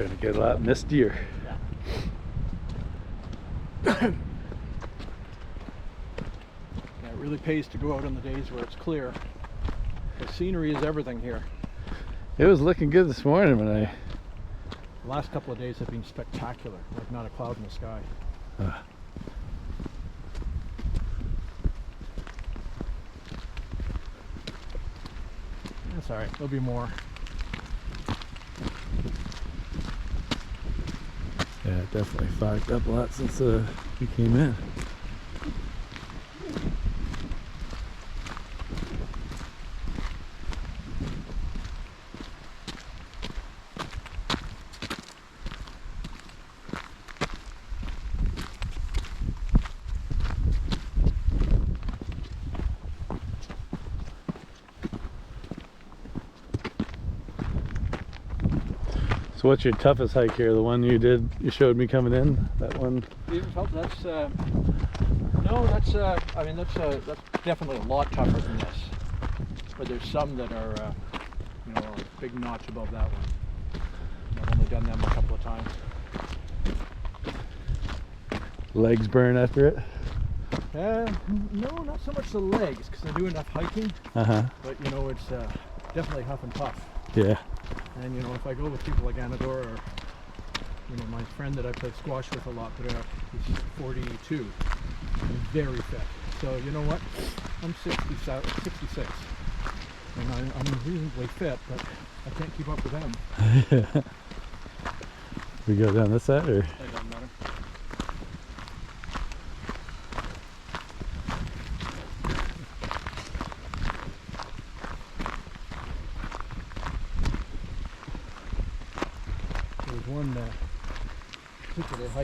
Starting to get a lot mistier. Yeah, it really pays to go out on the days where it's clear. The scenery is everything here. It was looking good this morning when I... The last couple of days have been spectacular, like not a cloud in the sky. That's alright, there'll be more. Yeah, it definitely fogged up a lot since we came in. So what's your toughest hike here? The one you showed me coming in? That one? That's no, that's I mean that's definitely a lot tougher than this. But there's some that are you know, a big notch above that one. I've only done them a couple of times. Legs burn after it? No, not so much the legs, because I do enough hiking. But you know, it's definitely huff and puff. Yeah. And you know, if I go with people like Anador or you know, my friend that I play squash with a lot, he's 42 and very fit. So you know what? I'm 66, and I'm reasonably fit, but I can't keep up with them. We go down this side, or? It doesn't matter. There's one particular hike